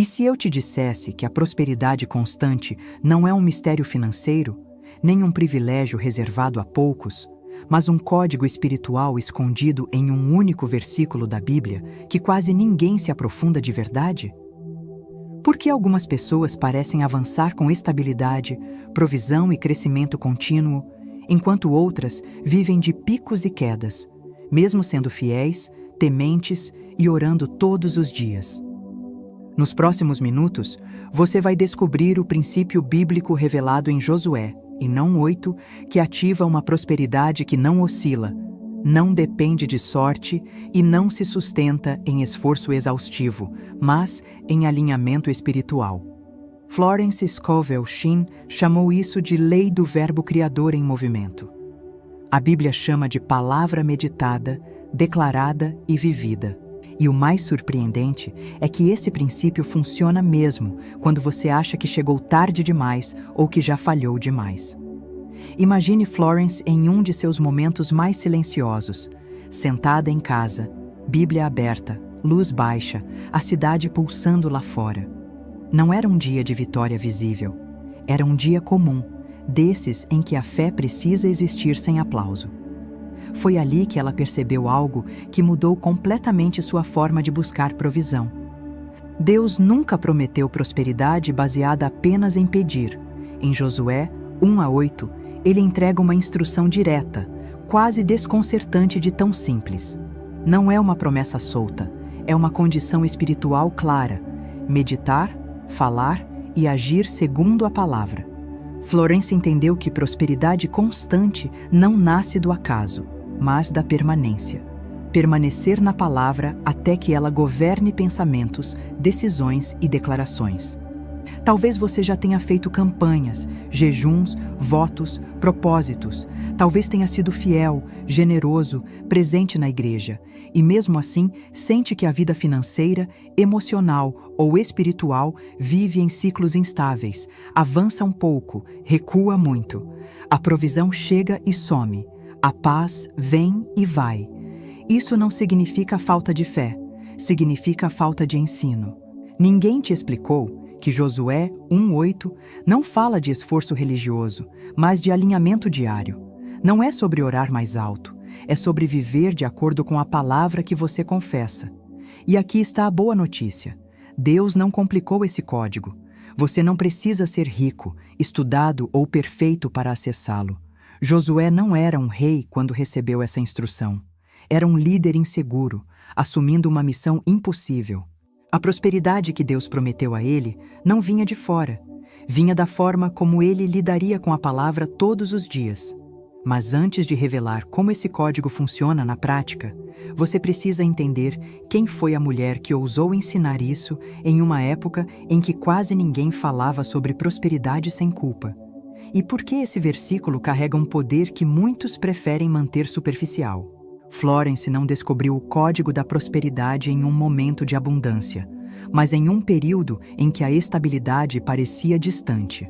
E se eu te dissesse que a prosperidade constante não é um mistério financeiro, nem um privilégio reservado a poucos, mas um código espiritual escondido em um único versículo da Bíblia que quase ninguém se aprofunda de verdade? Por que algumas pessoas parecem avançar com estabilidade, provisão e crescimento contínuo, enquanto outras vivem de picos e quedas, mesmo sendo fiéis, tementes e orando todos os dias? Nos próximos minutos, você vai descobrir o princípio bíblico revelado em Josué, e não 8, que ativa uma prosperidade que não oscila, não depende de sorte e não se sustenta em esforço exaustivo, mas em alinhamento espiritual. Florence Scovel Shinn chamou isso de lei do verbo criador em movimento. A Bíblia chama de palavra meditada, declarada e vivida. E o mais surpreendente é que esse princípio funciona mesmo quando você acha que chegou tarde demais ou que já falhou demais. Imagine Florence em um de seus momentos mais silenciosos, sentada em casa, Bíblia aberta, luz baixa, a cidade pulsando lá fora. Não era um dia de vitória visível, era um dia comum, desses em que a fé precisa existir sem aplauso. Foi ali que ela percebeu algo que mudou completamente sua forma de buscar provisão. Deus nunca prometeu prosperidade baseada apenas em pedir. Em Josué 1-8, ele entrega uma instrução direta, quase desconcertante de tão simples. Não é uma promessa solta, é uma condição espiritual clara: meditar, falar e agir segundo a palavra. Florence entendeu que prosperidade constante não nasce do acaso, mas da permanência. Permanecer na palavra até que ela governe pensamentos, decisões e declarações. Talvez você já tenha feito campanhas, jejuns, votos, propósitos. Talvez tenha sido fiel, generoso, presente na igreja. E mesmo assim, sente que a vida financeira, emocional ou espiritual vive em ciclos instáveis. Avança um pouco, recua muito. A provisão chega e some. A paz vem e vai. Isso não significa falta de fé, significa falta de ensino. Ninguém te explicou que Josué 1:8 não fala de esforço religioso, mas de alinhamento diário. Não é sobre orar mais alto, é sobre viver de acordo com a palavra que você confessa. E aqui está a boa notícia: Deus não complicou esse código. Você não precisa ser rico, estudado ou perfeito para acessá-lo. Josué não era um rei quando recebeu essa instrução. Era um líder inseguro, assumindo uma missão impossível. A prosperidade que Deus prometeu a ele não vinha de fora, vinha da forma como ele lidaria com a palavra todos os dias. Mas antes de revelar como esse código funciona na prática, você precisa entender quem foi a mulher que ousou ensinar isso em uma época em que quase ninguém falava sobre prosperidade sem culpa. E por que esse versículo carrega um poder que muitos preferem manter superficial? Florence não descobriu o código da prosperidade em um momento de abundância, mas em um período em que a estabilidade parecia distante.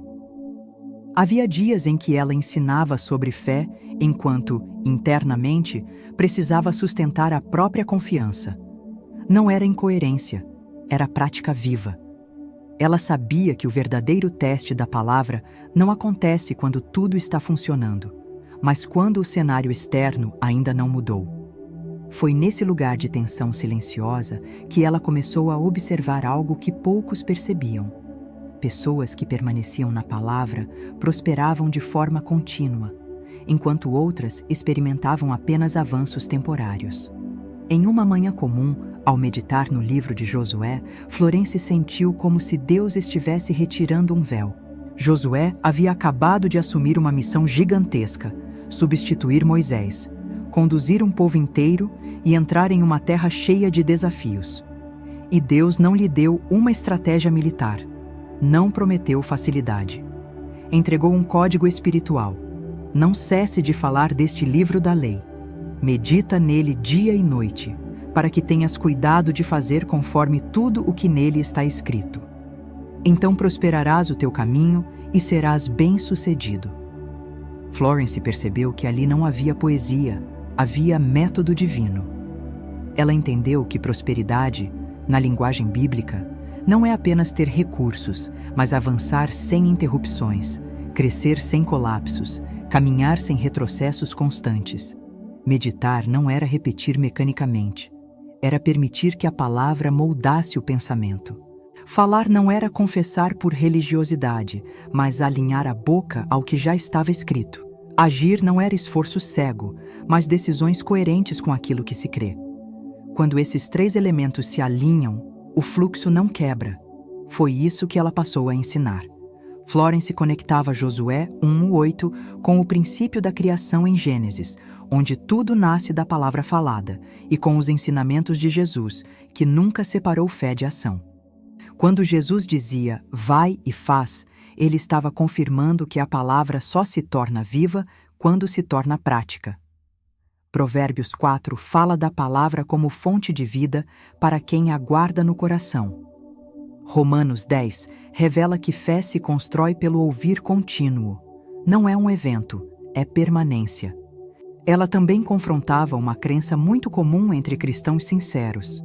Havia dias em que ela ensinava sobre fé, enquanto, internamente, precisava sustentar a própria confiança. Não era incoerência, era prática viva. Ela sabia que o verdadeiro teste da palavra não acontece quando tudo está funcionando, mas quando o cenário externo ainda não mudou. Foi nesse lugar de tensão silenciosa que ela começou a observar algo que poucos percebiam. Pessoas que permaneciam na palavra prosperavam de forma contínua, enquanto outras experimentavam apenas avanços temporários. Em uma manhã comum, ao meditar no livro de Josué, Florence sentiu como se Deus estivesse retirando um véu. Josué havia acabado de assumir uma missão gigantesca: substituir Moisés, conduzir um povo inteiro e entrar em uma terra cheia de desafios. E Deus não lhe deu uma estratégia militar. Não prometeu facilidade. Entregou um código espiritual. Não cesse de falar deste livro da lei. Medita nele dia e noite, para que tenhas cuidado de fazer conforme tudo o que nele está escrito. Então prosperarás o teu caminho e serás bem-sucedido. Florence percebeu que ali não havia poesia, havia método divino. Ela entendeu que prosperidade, na linguagem bíblica, não é apenas ter recursos, mas avançar sem interrupções, crescer sem colapsos, caminhar sem retrocessos constantes. Meditar não era repetir mecanicamente, era permitir que a palavra moldasse o pensamento. Falar não era confessar por religiosidade, mas alinhar a boca ao que já estava escrito. Agir não era esforço cego, mas decisões coerentes com aquilo que se crê. Quando esses três elementos se alinham, o fluxo não quebra. Foi isso que ela passou a ensinar. Florence conectava Josué 1:8 com o princípio da criação em Gênesis, onde tudo nasce da palavra falada, e com os ensinamentos de Jesus, que nunca separou fé de ação. Quando Jesus dizia, vai e faz, ele estava confirmando que a palavra só se torna viva quando se torna prática. Provérbios 4 fala da palavra como fonte de vida para quem a guarda no coração. Romanos 10 revela que fé se constrói pelo ouvir contínuo. Não é um evento, é permanência. Ela também confrontava uma crença muito comum entre cristãos sinceros.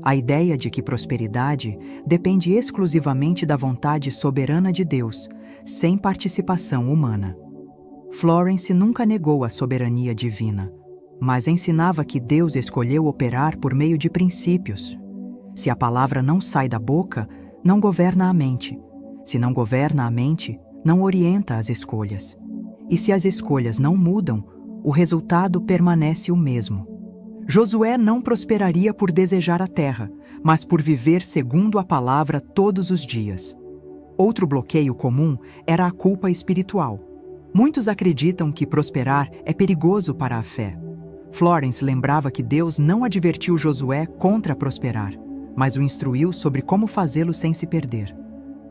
A ideia de que prosperidade depende exclusivamente da vontade soberana de Deus, sem participação humana. Florence nunca negou a soberania divina, mas ensinava que Deus escolheu operar por meio de princípios. Se a palavra não sai da boca, não governa a mente. Se não governa a mente, não orienta as escolhas. E se as escolhas não mudam, o resultado permanece o mesmo. Josué não prosperaria por desejar a terra, mas por viver segundo a palavra todos os dias. Outro bloqueio comum era a culpa espiritual. Muitos acreditam que prosperar é perigoso para a fé. Florence lembrava que Deus não advertiu Josué contra prosperar, mas o instruiu sobre como fazê-lo sem se perder.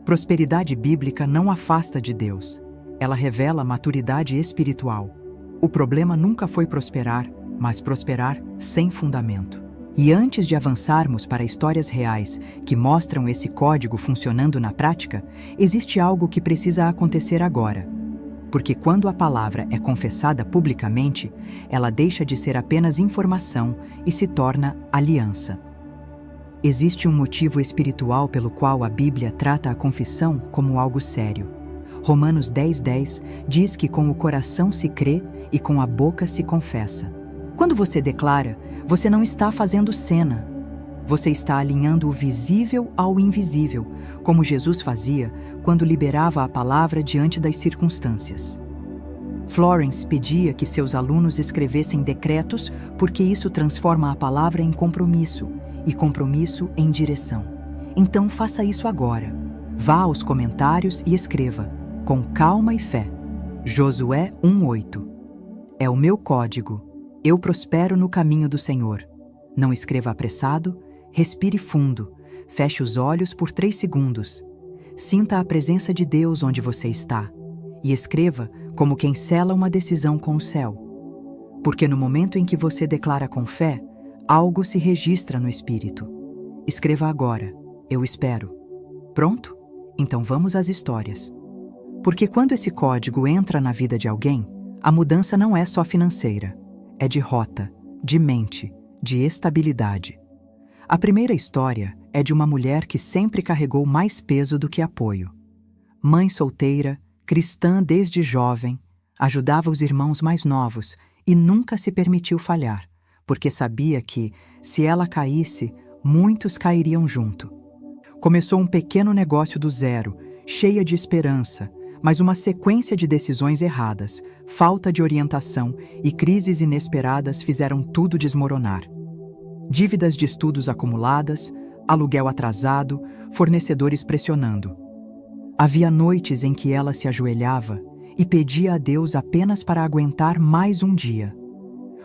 Prosperidade bíblica não afasta de Deus. Ela revela maturidade espiritual. O problema nunca foi prosperar, mas prosperar sem fundamento. E antes de avançarmos para histórias reais que mostram esse código funcionando na prática, existe algo que precisa acontecer agora. Porque quando a palavra é confessada publicamente, ela deixa de ser apenas informação e se torna aliança. Existe um motivo espiritual pelo qual a Bíblia trata a confissão como algo sério. Romanos 10:10 diz que com o coração se crê e com a boca se confessa. Quando você declara, você não está fazendo cena. Você está alinhando o visível ao invisível, como Jesus fazia quando liberava a palavra diante das circunstâncias. Florence pedia que seus alunos escrevessem decretos porque isso transforma a palavra em compromisso e compromisso em direção. Então faça isso agora. Vá aos comentários e escreva, com calma e fé. Josué 1:8. É o meu código. Eu prospero no caminho do Senhor. Não escreva apressado, respire fundo, feche os olhos por 3 segundos. Sinta a presença de Deus onde você está e escreva como quem sela uma decisão com o céu. Porque no momento em que você declara com fé, algo se registra no Espírito. Escreva agora, eu espero. Pronto? Então vamos às histórias. Porque quando esse código entra na vida de alguém, a mudança não é só financeira. É de rota, de mente, de estabilidade. A primeira história é de uma mulher que sempre carregou mais peso do que apoio. Mãe solteira, cristã desde jovem, ajudava os irmãos mais novos e nunca se permitiu falhar, porque sabia que, se ela caísse, muitos cairiam junto. Começou um pequeno negócio do zero, cheia de esperança, mas uma sequência de decisões erradas, falta de orientação e crises inesperadas fizeram tudo desmoronar. Dívidas de estudos acumuladas, aluguel atrasado, fornecedores pressionando. Havia noites em que ela se ajoelhava e pedia a Deus apenas para aguentar mais um dia.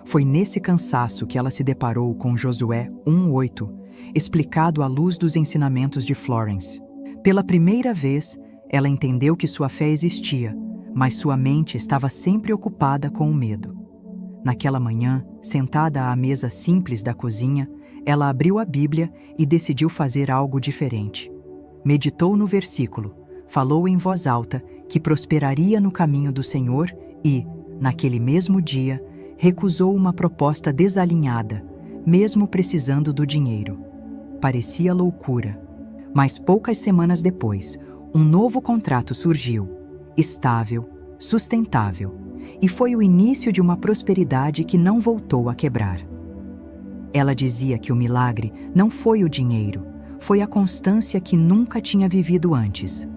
Foi nesse cansaço que ela se deparou com Josué 1:8, explicado à luz dos ensinamentos de Florence. Pela primeira vez, ela entendeu que sua fé existia, mas sua mente estava sempre ocupada com o medo. Naquela manhã, sentada à mesa simples da cozinha, ela abriu a Bíblia e decidiu fazer algo diferente. Meditou no versículo, falou em voz alta que prosperaria no caminho do Senhor e, naquele mesmo dia, recusou uma proposta desalinhada, mesmo precisando do dinheiro. Parecia loucura, Mas poucas semanas depois, um novo contrato surgiu, estável, sustentável, e foi o início de uma prosperidade que não voltou a quebrar. Ela dizia que o milagre não foi o dinheiro, foi a constância que nunca tinha vivido antes.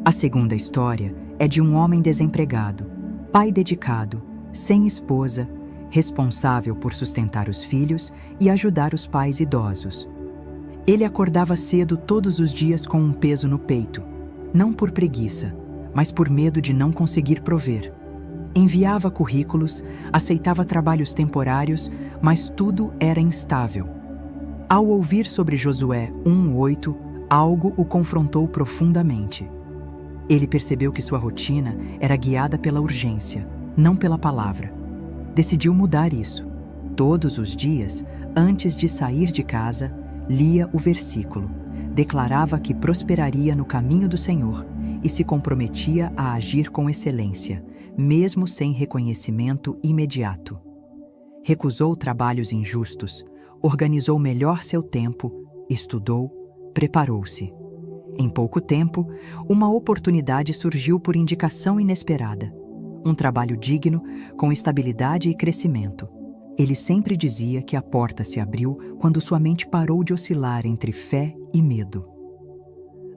A segunda história é de um homem desempregado, pai dedicado, sem esposa, responsável por sustentar os filhos e ajudar os pais idosos. Ele acordava cedo todos os dias com um peso no peito, não por preguiça, mas por medo de não conseguir prover. Enviava currículos, aceitava trabalhos temporários, mas tudo era instável. Ao ouvir sobre Josué 1:8, algo o confrontou profundamente. Ele percebeu que sua rotina era guiada pela urgência, não pela palavra. Decidiu mudar isso. Todos os dias, antes de sair de casa, lia o versículo, declarava que prosperaria no caminho do Senhor e se comprometia a agir com excelência, mesmo sem reconhecimento imediato. Recusou trabalhos injustos, organizou melhor seu tempo, estudou, preparou-se. Em pouco tempo, uma oportunidade surgiu por indicação inesperada. Um trabalho digno, com estabilidade e crescimento. Ele sempre dizia que a porta se abriu quando sua mente parou de oscilar entre fé e medo.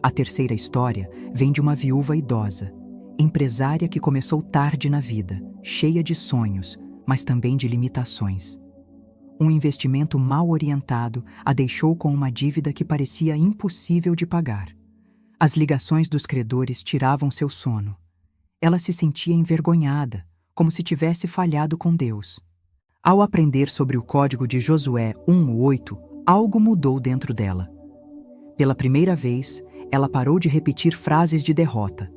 A terceira história vem de uma viúva idosa, empresária que começou tarde na vida, cheia de sonhos, mas também de limitações. Um investimento mal orientado a deixou com uma dívida que parecia impossível de pagar. As ligações dos credores tiravam seu sono. Ela se sentia envergonhada, como se tivesse falhado com Deus. Ao aprender sobre o código de Josué 1:8, algo mudou dentro dela. Pela primeira vez, ela parou de repetir frases de derrota.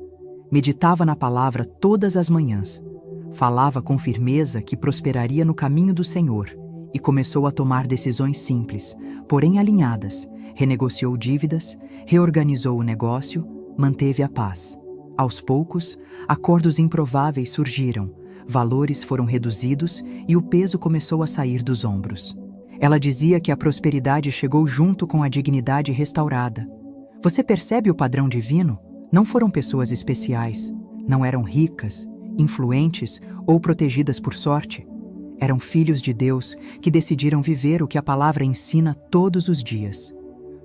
Meditava na palavra todas as manhãs. Falava com firmeza que prosperaria no caminho do Senhor e começou a tomar decisões simples, porém alinhadas. Renegociou dívidas, reorganizou o negócio, manteve a paz. Aos poucos, acordos improváveis surgiram, valores foram reduzidos e o peso começou a sair dos ombros. Ela dizia que a prosperidade chegou junto com a dignidade restaurada. Você percebe o padrão divino? Não foram pessoas especiais, não eram ricas, influentes ou protegidas por sorte. Eram filhos de Deus que decidiram viver o que a palavra ensina todos os dias.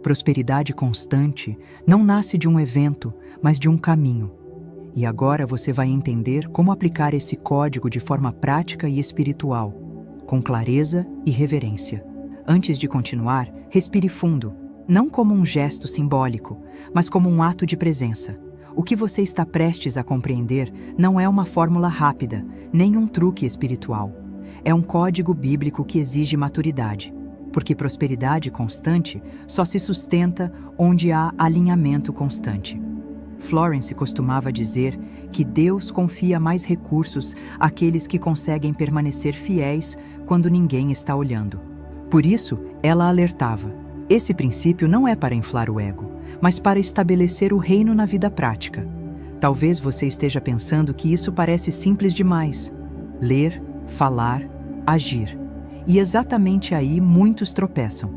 Prosperidade constante não nasce de um evento, mas de um caminho. E agora você vai entender como aplicar esse código de forma prática e espiritual, com clareza e reverência. Antes de continuar, respire fundo, não como um gesto simbólico, mas como um ato de presença. O que você está prestes a compreender não é uma fórmula rápida, nem um truque espiritual. É um código bíblico que exige maturidade, porque prosperidade constante só se sustenta onde há alinhamento constante. Florence costumava dizer que Deus confia mais recursos àqueles que conseguem permanecer fiéis quando ninguém está olhando. Por isso, ela alertava: esse princípio não é para inflar o ego, mas para estabelecer o reino na vida prática. Talvez você esteja pensando que isso parece simples demais. Ler, falar, agir. E exatamente aí muitos tropeçam,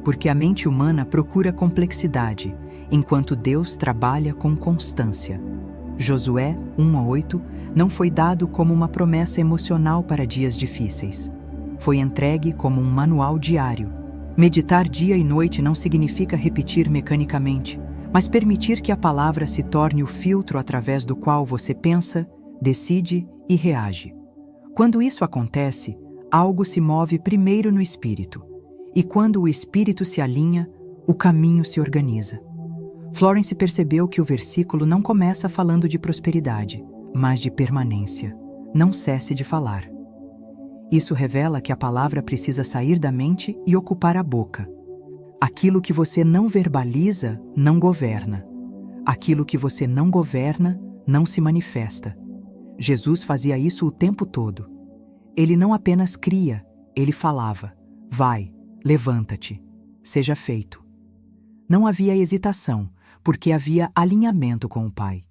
porque a mente humana procura complexidade, enquanto Deus trabalha com constância. Josué 1:8 não foi dado como uma promessa emocional para dias difíceis. Foi entregue como um manual diário. Meditar dia e noite não significa repetir mecanicamente, mas permitir que a palavra se torne o filtro através do qual você pensa, decide e reage. Quando isso acontece, algo se move primeiro no espírito, e quando o espírito se alinha, o caminho se organiza. Florence percebeu que o versículo não começa falando de prosperidade, mas de permanência. Não cesse de falar. Isso revela que a palavra precisa sair da mente e ocupar a boca. Aquilo que você não verbaliza, não governa. Aquilo que você não governa, não se manifesta. Jesus fazia isso o tempo todo. Ele não apenas cria, ele falava: vai, levanta-te, seja feito. Não havia hesitação, porque havia alinhamento com o Pai.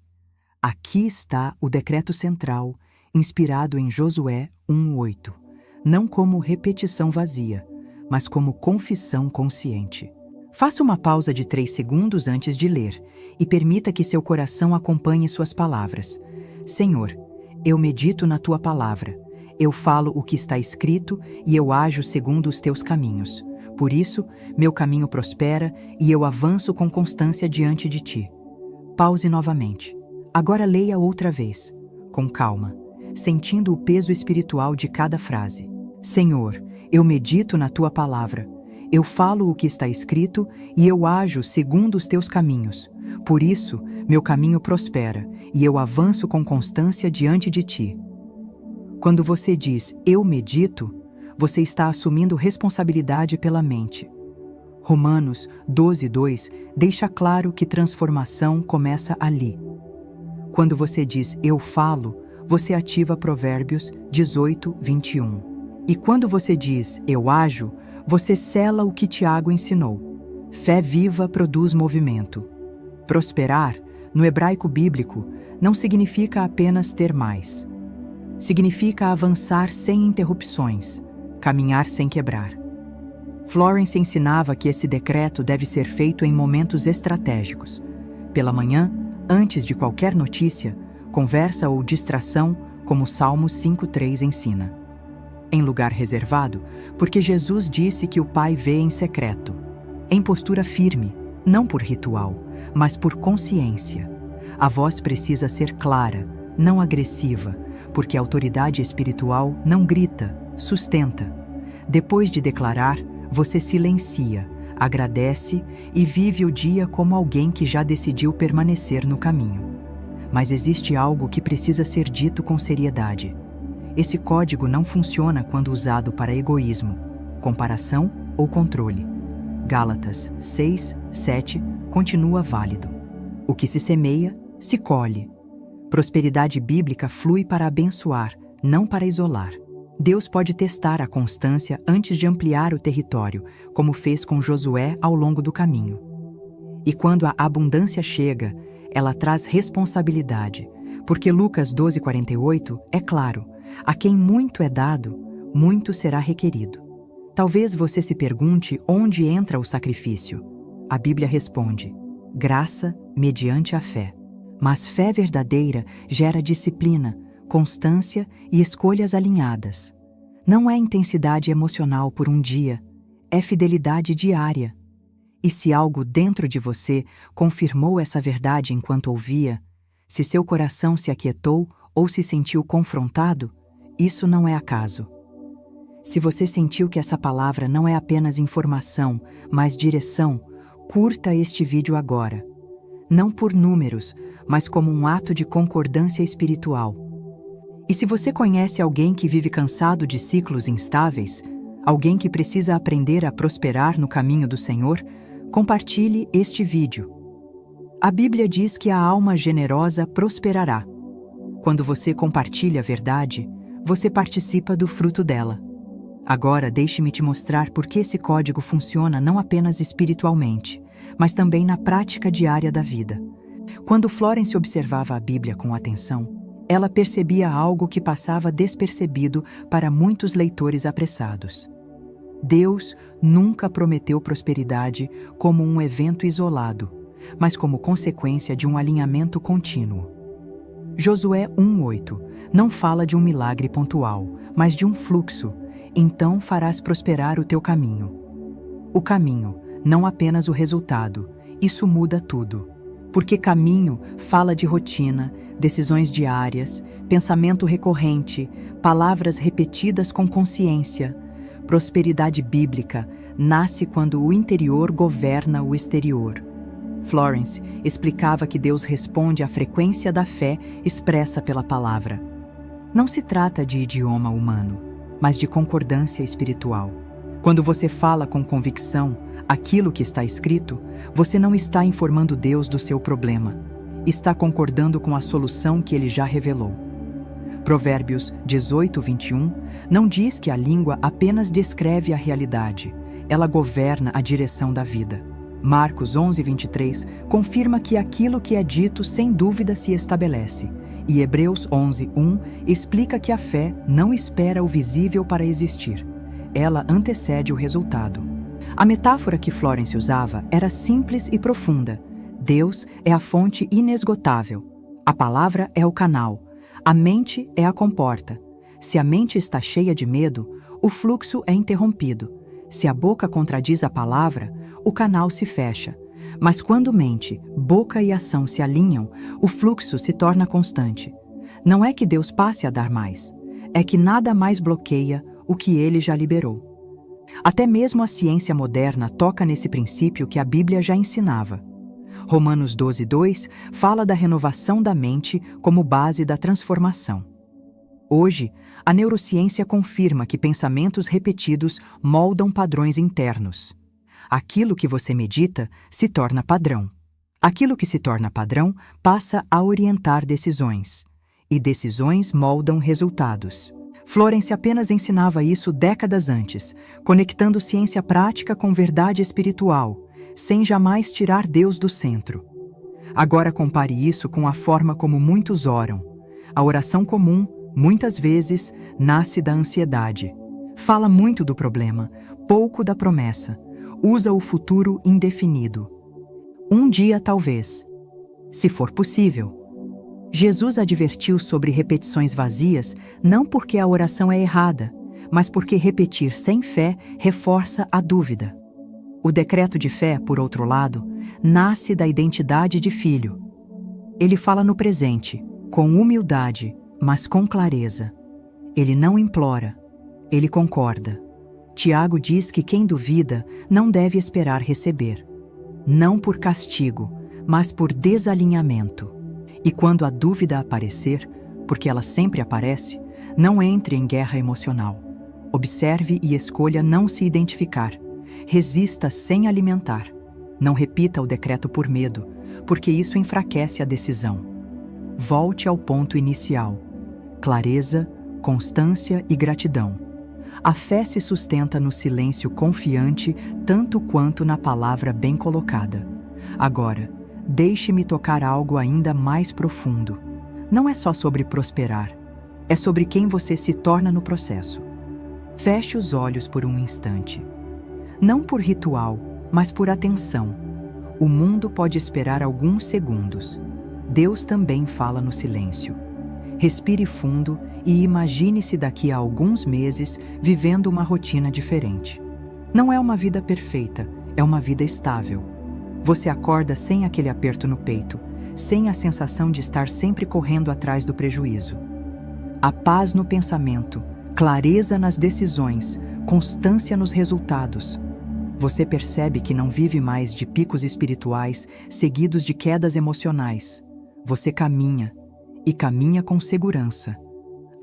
Aqui está o decreto central, inspirado em Josué 1:8, não como repetição vazia, mas como confissão consciente. Faça uma pausa de 3 segundos antes de ler e permita que seu coração acompanhe suas palavras. Senhor, eu medito na tua palavra. Eu falo o que está escrito e eu ajo segundo os teus caminhos. Por isso, meu caminho prospera e eu avanço com constância diante de ti. Pause novamente. Agora leia outra vez, com calma, sentindo o peso espiritual de cada frase. Senhor, eu medito na tua palavra. Eu falo o que está escrito e eu ajo segundo os teus caminhos. Por isso, meu caminho prospera e eu avanço com constância diante de ti. Quando você diz eu medito, você está assumindo responsabilidade pela mente. Romanos 12:2 deixa claro que transformação começa ali. Quando você diz eu falo, você ativa Provérbios 18:21. E quando você diz eu ajo, você sela o que Tiago ensinou. Fé viva produz movimento. Prosperar, no hebraico bíblico, não significa apenas ter mais. Significa avançar sem interrupções, caminhar sem quebrar. Florence ensinava que esse decreto deve ser feito em momentos estratégicos. Pela manhã, antes de qualquer notícia, conversa ou distração, como o Salmo 5:3 ensina. Em lugar reservado, porque Jesus disse que o Pai vê em secreto. Em postura firme, não por ritual, mas por consciência. A voz precisa ser clara, não agressiva, porque a autoridade espiritual não grita, sustenta. Depois de declarar, você silencia, agradece e vive o dia como alguém que já decidiu permanecer no caminho. Mas existe algo que precisa ser dito com seriedade. Esse código não funciona quando usado para egoísmo, comparação ou controle. Gálatas 6:7 continua válido. O que se semeia, se colhe. Prosperidade bíblica flui para abençoar, não para isolar. Deus pode testar a constância antes de ampliar o território, como fez com Josué ao longo do caminho. E quando a abundância chega, ela traz responsabilidade, porque Lucas 12:48 é claro: a quem muito é dado, muito será requerido. Talvez você se pergunte onde entra o sacrifício. A Bíblia responde: graça mediante a fé. Mas fé verdadeira gera disciplina, constância e escolhas alinhadas. Não é intensidade emocional por um dia, é fidelidade diária. E se algo dentro de você confirmou essa verdade enquanto ouvia, se seu coração se aquietou ou se sentiu confrontado, isso não é acaso. Se você sentiu que essa palavra não é apenas informação, mas direção, curta este vídeo agora. Não por números, mas como um ato de concordância espiritual. E se você conhece alguém que vive cansado de ciclos instáveis, alguém que precisa aprender a prosperar no caminho do Senhor, compartilhe este vídeo. A Bíblia diz que a alma generosa prosperará. Quando você compartilha a verdade, você participa do fruto dela. Agora deixe-me te mostrar por que esse código funciona não apenas espiritualmente, mas também na prática diária da vida. Quando Florence observava a Bíblia com atenção, ela percebia algo que passava despercebido para muitos leitores apressados. Deus nunca prometeu prosperidade como um evento isolado, mas como consequência de um alinhamento contínuo. Josué 1:8 não fala de um milagre pontual, mas de um fluxo. Então farás prosperar o teu caminho. O caminho, não apenas o resultado. Isso muda tudo. Porque caminho fala de rotina, decisões diárias, pensamento recorrente, palavras repetidas com consciência. Prosperidade bíblica nasce quando o interior governa o exterior. Florence explicava que Deus responde à frequência da fé expressa pela palavra. Não se trata de idioma humano, mas de concordância espiritual. Quando você fala com convicção aquilo que está escrito, você não está informando Deus do seu problema. Está concordando com a solução que Ele já revelou. Provérbios 18:21 não diz que a língua apenas descreve a realidade, ela governa a direção da vida. Marcos 11:23 confirma que aquilo que é dito sem dúvida se estabelece. E Hebreus 11:1 explica que a fé não espera o visível para existir. Ela antecede o resultado. A metáfora que Florence usava era simples e profunda. Deus é a fonte inesgotável. A palavra é o canal. A mente é a comporta. Se a mente está cheia de medo, o fluxo é interrompido. Se a boca contradiz a palavra, o canal se fecha. Mas quando mente, boca e ação se alinham, o fluxo se torna constante. Não é que Deus passe a dar mais, é que nada mais bloqueia o que Ele já liberou. Até mesmo a ciência moderna toca nesse princípio que a Bíblia já ensinava. Romanos 12:2 fala da renovação da mente como base da transformação. Hoje, a neurociência confirma que pensamentos repetidos moldam padrões internos. Aquilo que você medita se torna padrão. Aquilo que se torna padrão passa a orientar decisões. E decisões moldam resultados. Florence apenas ensinava isso décadas antes, conectando ciência prática com verdade espiritual, sem jamais tirar Deus do centro. Agora compare isso com a forma como muitos oram. A oração comum, muitas vezes, nasce da ansiedade. Fala muito do problema, pouco da promessa. Usa o futuro indefinido. Um dia, talvez. Se for possível. Jesus advertiu sobre repetições vazias não porque a oração é errada, mas porque repetir sem fé reforça a dúvida. O decreto de fé, por outro lado, nasce da identidade de filho. Ele fala no presente, com humildade, mas com clareza. Ele não implora, ele concorda. Tiago diz que quem duvida não deve esperar receber. Não por castigo, mas por desalinhamento. E quando a dúvida aparecer, porque ela sempre aparece, não entre em guerra emocional. Observe e escolha não se identificar. Resista sem alimentar. Não repita o decreto por medo, porque isso enfraquece a decisão. Volte ao ponto inicial. Clareza, constância e gratidão. A fé se sustenta no silêncio confiante tanto quanto na palavra bem colocada. Agora, deixe-me tocar algo ainda mais profundo. Não é só sobre prosperar, é sobre quem você se torna no processo. Feche os olhos por um instante. Não por ritual, mas por atenção. O mundo pode esperar alguns segundos. Deus também fala no silêncio. Respire fundo e imagine-se daqui a alguns meses vivendo uma rotina diferente. Não é uma vida perfeita, é uma vida estável. Você acorda sem aquele aperto no peito, sem a sensação de estar sempre correndo atrás do prejuízo. A paz no pensamento, clareza nas decisões, constância nos resultados. Você percebe que não vive mais de picos espirituais seguidos de quedas emocionais. Você caminha, e caminha com segurança.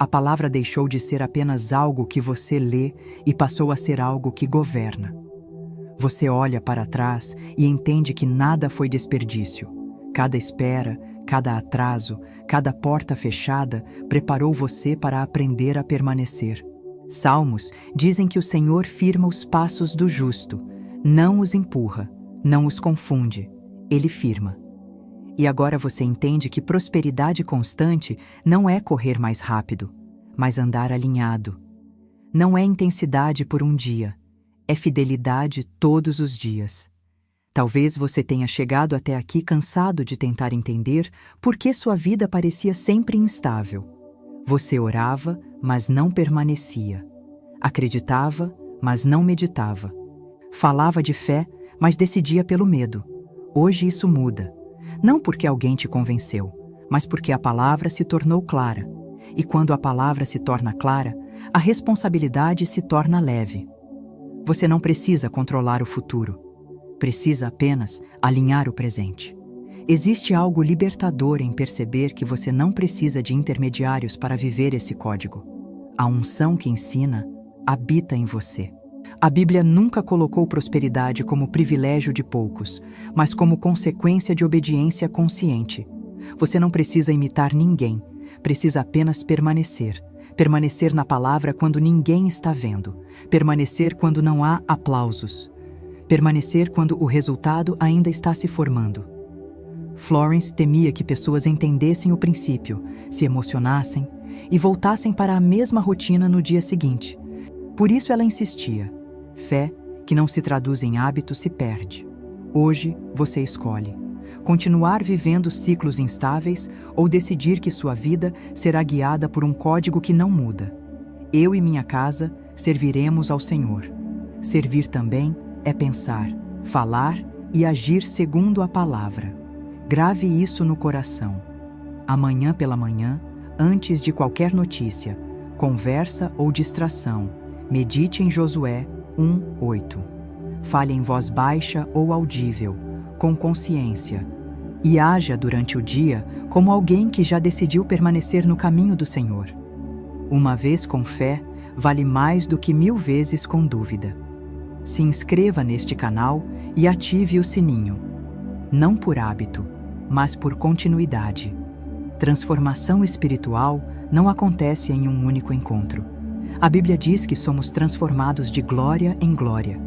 A palavra deixou de ser apenas algo que você lê e passou a ser algo que governa. Você olha para trás e entende que nada foi desperdício. Cada espera, cada atraso, cada porta fechada preparou você para aprender a permanecer. Salmos dizem que o Senhor firma os passos do justo, não os empurra, não os confunde, Ele firma. E agora você entende que prosperidade constante não é correr mais rápido, mas andar alinhado. Não é intensidade por um dia, é fidelidade todos os dias. Talvez você tenha chegado até aqui cansado de tentar entender por que sua vida parecia sempre instável. Você orava, mas não permanecia. Acreditava, mas não meditava. Falava de fé, mas decidia pelo medo. Hoje isso muda. Não porque alguém te convenceu, mas porque a palavra se tornou clara. E quando a palavra se torna clara, a responsabilidade se torna leve. Você não precisa controlar o futuro. Precisa apenas alinhar o presente. Existe algo libertador em perceber que você não precisa de intermediários para viver esse código. A unção que ensina habita em você. A Bíblia nunca colocou prosperidade como privilégio de poucos, mas como consequência de obediência consciente. Você não precisa imitar ninguém, precisa apenas permanecer. Permanecer na palavra quando ninguém está vendo. Permanecer quando não há aplausos. Permanecer quando o resultado ainda está se formando. Florence temia que pessoas entendessem o princípio, se emocionassem e voltassem para a mesma rotina no dia seguinte. Por isso ela insistia: fé que não se traduz em hábito se perde. Hoje, você escolhe continuar vivendo ciclos instáveis ou decidir que sua vida será guiada por um código que não muda. Eu e minha casa serviremos ao Senhor. Servir também é pensar, falar e agir segundo a palavra. Grave isso no coração. Amanhã pela manhã, antes de qualquer notícia, conversa ou distração, medite em Josué 1:8. Fale em voz baixa ou audível, com consciência, e haja durante o dia como alguém que já decidiu permanecer no caminho do Senhor. Uma vez com fé, vale mais do que 1000 vezes com dúvida. Se inscreva neste canal e ative o sininho. Não por hábito, mas por continuidade. Transformação espiritual não acontece em um único encontro. A Bíblia diz que somos transformados de glória em glória.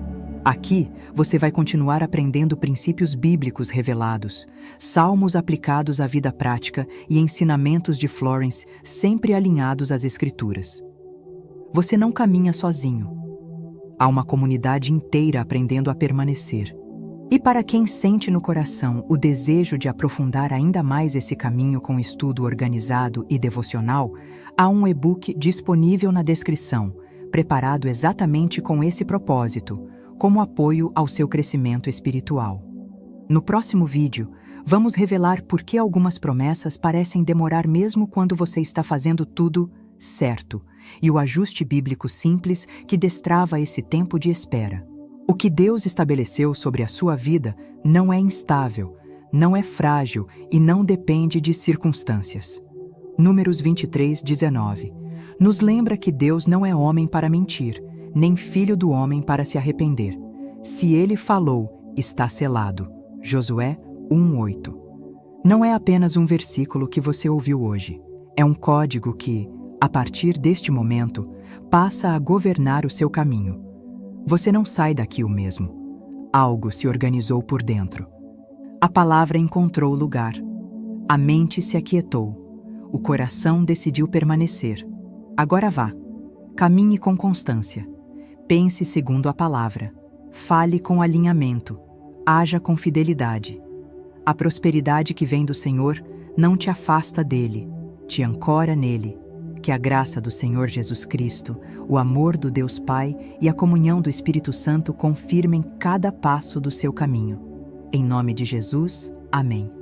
Aqui, você vai continuar aprendendo princípios bíblicos revelados, salmos aplicados à vida prática e ensinamentos de Florence sempre alinhados às Escrituras. Você não caminha sozinho. Há uma comunidade inteira aprendendo a permanecer. E para quem sente no coração o desejo de aprofundar ainda mais esse caminho com estudo organizado e devocional, há um e-book disponível na descrição, preparado exatamente com esse propósito, como apoio ao seu crescimento espiritual. No próximo vídeo, vamos revelar por que algumas promessas parecem demorar mesmo quando você está fazendo tudo certo, e o ajuste bíblico simples que destrava esse tempo de espera. O que Deus estabeleceu sobre a sua vida não é instável, não é frágil e não depende de circunstâncias. Números 23:19 nos lembra que Deus não é homem para mentir, nem filho do homem para se arrepender. Se ele falou, está selado. Josué 1:8. Não é apenas um versículo que você ouviu hoje. É um código que, a partir deste momento, passa a governar o seu caminho. Você não sai daqui o mesmo. Algo se organizou por dentro. A palavra encontrou lugar. A mente se aquietou. O coração decidiu permanecer. Agora vá. Caminhe com constância. Pense segundo a palavra. Fale com alinhamento. Haja com fidelidade. A prosperidade que vem do Senhor não te afasta dele, te ancora nele. Que a graça do Senhor Jesus Cristo, o amor do Deus Pai e a comunhão do Espírito Santo confirmem cada passo do seu caminho. Em nome de Jesus, amém.